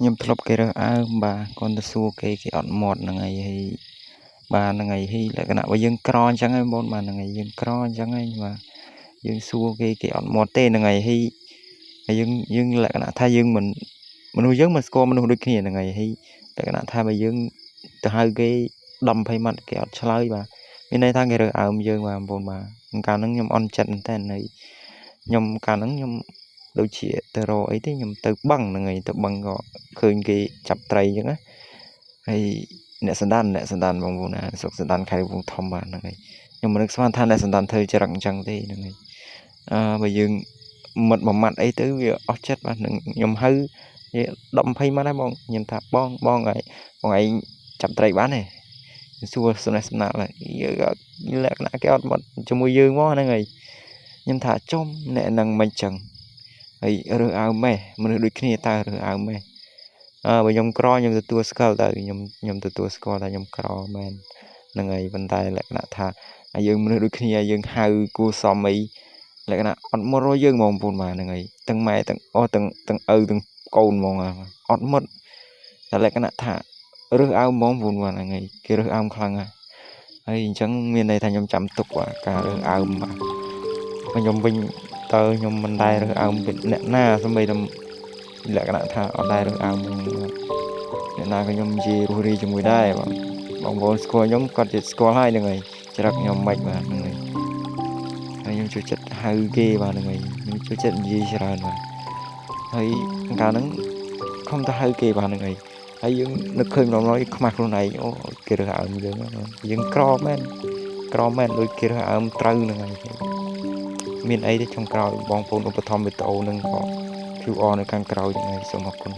ខ្ញុំធ្លាប់គេរើសអើងបាទគាត់ទៅសួរគេអត់មាត់ហ្នឹងហើយបាទហ្នឹងហើយលក្ខណៈបើយើងក្រអញ្ចឹងហើយបងបាទហ្នឹងហើយយើងក្រអញ្ចឹងហើយបាទយើងសួរគេអត់មាត់ទេហ្នឹងហើយហើយយើងលក្ខណៈថាយើងមិនមនុស្សយើងមិនស្គាល់មនុស្សដូចគ្នាហ្នឹងហើយលក្ខណៈថាបើយើងទៅហៅគេ10-20ម៉ាត់គេអត់ឆ្លើយបាទមានន័យថាគេរើសអើងយើងបាទបងបាទកាលហ្នឹងខ្ញុំអន់ចិត្តមែនតើហើយខ្ញុំកាលហ្នឹងខ្ញុំដូចជាទៅរកអីទេខ្ញុំទៅបឹងហ្នឹងហើយទៅបឹងក៏ឃើញគេចាប់ត្រីអញ្ចឹងណាហើយអ្នកសណ្ដានបងប្អូនណាស្រុកសណ្ដានខេត្តកំពង់ធំបាទហ្នឹងហើយខ្ញុំមិននឹកស្មានថាអ្នកសណ្ដានធ្វើច្រឹកអញ្ចឹងទេហ្នឹងហើយបើយើងមិត្តមួយម៉ាត់អីទៅវាអស់ចិត្តបាទនឹងខ្ញុំហៅ10-20ម៉ាត់ហើយបងខ្ញុំថាបងឯងចាប់ត្រីបានទេសួរសំណេះសំណាលលក្ខណៈគេអត់មាត់ជាមួយយើងមកហ្នឹងហើយខ្ញុំថាចំអ្នកហ្នឹងមិនចឹងហើយរើសអើងម៉េះមនុស្សដូចគ្នាតើរើសអើងម៉េះបើខ្ញុំក្រខ្ញុំទទួលស្គាល់តើខ្ញុំទទួលស្គាល់ថាខ្ញុំក្រមែនហ្នឹងហើយប៉ុន្តែលក្ខណៈថាយើងមនុស្សដូចគ្នាយើងហៅគួសមអីលក្ខណៈអត់មាត់រយើងហ្មងបងប្អូនបាទហ្នឹងហើយទាំងម៉ែទាំងអូទាំងឪទាំងកូនហ្មងអត់មាត់តែលក្ខណៈថារើសអើងហ្មងបងប្អូនបាទហ្នឹងហើយគេរើសអើងខ្លាំងណាស់ហើយអញ្ចឹងមានន័យថាខ្ញុំចាំទុកបាទការរើសអើងបាទខ្ញុំវិញតើខ្ញុំមិនដែលរើសអើងអ្នកណាសម្បីតែលក្ខណៈថាអត់ដែលរើសអើងអ្នកណាក៏ខ្ញុំនិយាយរស់រាយជាមួយដែរបាទបងប្អូនស្គាល់ខ្ញុំគាត់ជាស្គាល់ហើយហ្នឹងហើយច្រឹកខ្ញុំមិនបាទហ្នឹងហើយខ្ញុំចូលចិត្តហៅគេបាទហ្នឹងហើយខ្ញុំចូលចិត្តនិយាយច្រើនបាទហើយកាលហ្នឹងខំទៅហៅគេបាទហ្នឹងហើយយើងនឹកឃើញម្ដងខ្មាស់ខ្លួនឯងអូគេរើសអើងយើងក្រមែនដូចគេរើសអើងត្រូវហ្នឹងហើយមានអីទេចុងក្រោយបងប្អូនឧបត្ថម្ភវីដេអូនឹងក៏ QR នៅខាងក្រោយហ្នឹងហើយសូមអរគុណ